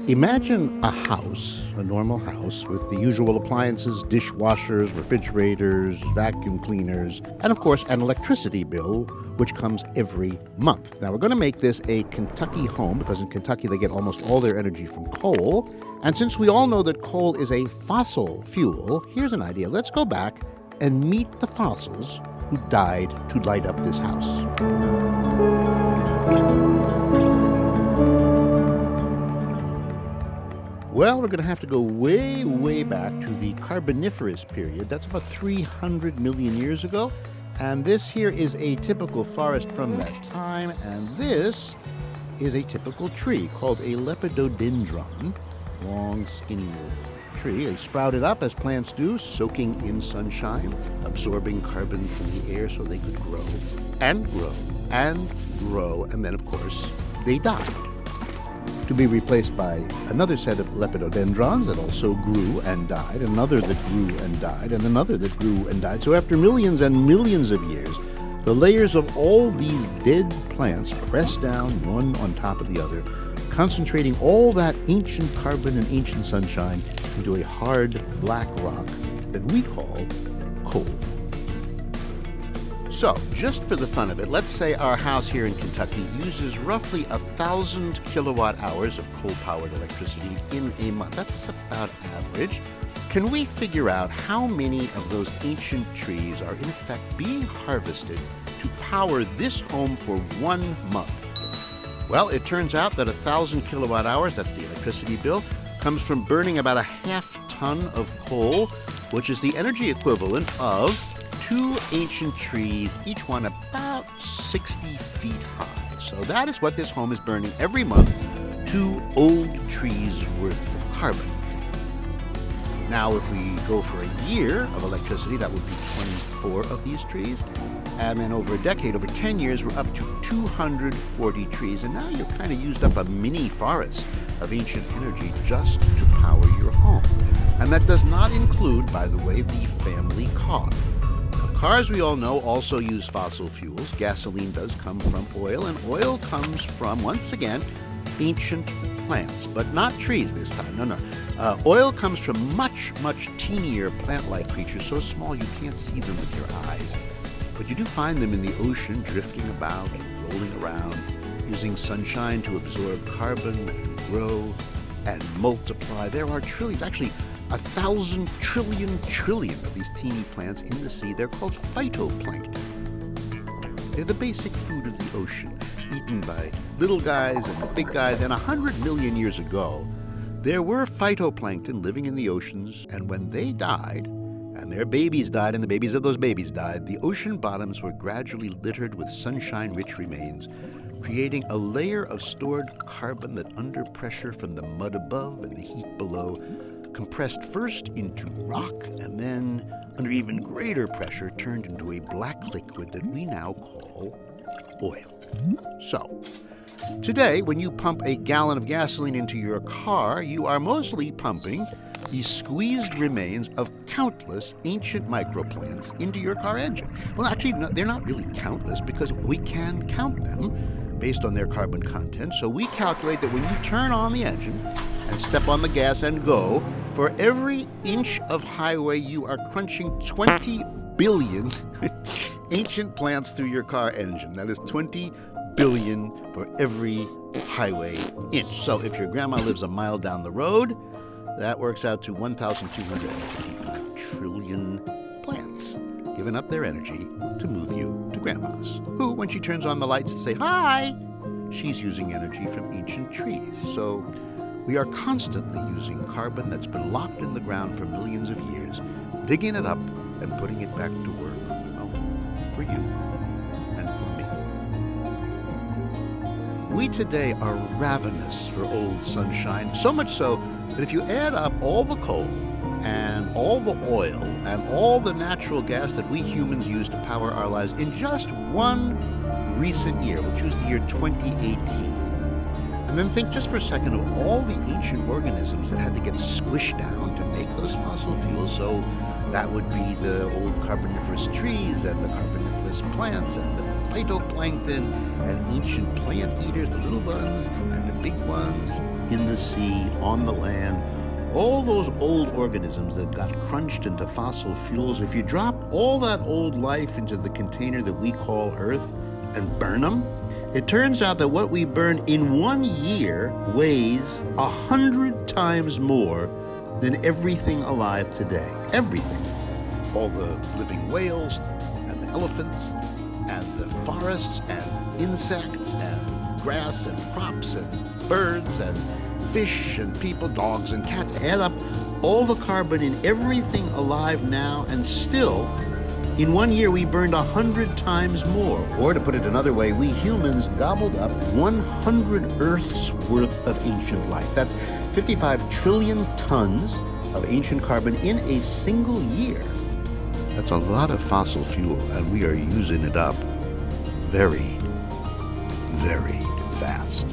Imagine a house, a normal house, with the usual appliances, dishwashers, refrigerators, vacuum cleaners, and of course, an electricity bill, which comes every month. Now, we're going to make this a Kentucky home because in Kentucky they get almost all their energy from coal. And since we all know that coal is a fossil fuel, here's an idea. Let's go back and meet the fossils who died to light up this house. Well, we're going to have to go way, way back to the Carboniferous period. That's about 300 million years ago. And this here is a typical forest from that time. And this is a typical tree called a lepidodendron. Long, skinny tree. They sprouted up as plants do, soaking in sunshine, absorbing carbon from the air so they could grow and grow and grow. And then, of course, they died, to be replaced by another set of lepidodendrons that also grew and died, another that grew and died, and another that grew and died. So after millions and millions of years, the layers of all these dead plants pressed down one on top of the other, concentrating all that ancient carbon and ancient sunshine into a hard black rock that we call coal. So, just for the fun of it, let's say our house here in Kentucky uses roughly 1,000 kilowatt hours of coal-powered electricity in a month. That's about average. Can we figure out how many of those ancient trees are in fact being harvested to power this home for 1 month? Well, it turns out that 1,000 kilowatt hours, that's the electricity bill, comes from burning about a half ton of coal, which is the energy equivalent of 2 ancient trees, each one about 60 feet high. So that is what this home is burning every month, 2 old trees worth of carbon. Now, if we go for a year of electricity, that would be 24 of these trees. And then over a decade, over 10 years, we're up to 240 trees. And now you've kind of used up a mini forest of ancient energy just to power your home. And that does not include, by the way, the family car. Cars, we all know, also use fossil fuels. Gasoline does come from oil, and oil comes from, once again, ancient plants, but not trees this time. No. Oil comes from much, much teenier plant-like creatures, so small you can't see them with your eyes. But you do find them in the ocean, drifting about and rolling around, using sunshine to absorb carbon and grow and multiply. There are trillions, actually 1,000 trillion of these teeny plants in the sea. They're called phytoplankton. They're the basic food of the ocean, eaten by little guys and the big guys. And 100 million years ago, there were phytoplankton living in the oceans, and when they died, and their babies died, and the babies of those babies died, the ocean bottoms were gradually littered with sunshine-rich remains, creating a layer of stored carbon that, under pressure from the mud above and the heat below, compressed first into rock and then, under even greater pressure, turned into a black liquid that we now call oil. So, today, when you pump a gallon of gasoline into your car, you are mostly pumping the squeezed remains of countless ancient microplants into your car engine. Well, actually, no, they're not really countless because we can count them based on their carbon content. So we calculate that when you turn on the engine and step on the gas and go, for every inch of highway, you are crunching 20 billion ancient plants through your car engine. That is 20 billion for every highway inch. So if your grandma lives a mile down the road, that works out to 1,255 trillion plants giving up their energy to move you to grandma's, who, when she turns on the lights to say hi, she's using energy from ancient trees. So we are constantly using carbon that's been locked in the ground for millions of years, digging it up and putting it back to work, well, for you and for me. We today are ravenous for old sunshine, so much so that if you add up all the coal and all the oil and all the natural gas that we humans use to power our lives in just one recent year, we'll choose the year 2018, and then think just for a second of all the ancient organisms that had to get squished down to make those fossil fuels. So That would be the old carboniferous trees and the carboniferous plants and the phytoplankton and ancient plant eaters, the little ones and the big ones in the sea, on the land. All those old organisms that got crunched into fossil fuels, if you drop all that old life into the container that we call Earth and burn them, it turns out that what we burn in 1 year weighs 100 times more than everything alive today. Everything. All the living whales and the elephants and the forests and insects and grass and crops and birds and fish and people, dogs and cats. Add up all the carbon in everything alive now, and still, in 1 year, we burned 100 times more. Or to put it another way, we humans gobbled up 100 Earths worth of ancient life. That's 55 trillion tons of ancient carbon in a single year. That's a lot of fossil fuel, and we are using it up very, very fast.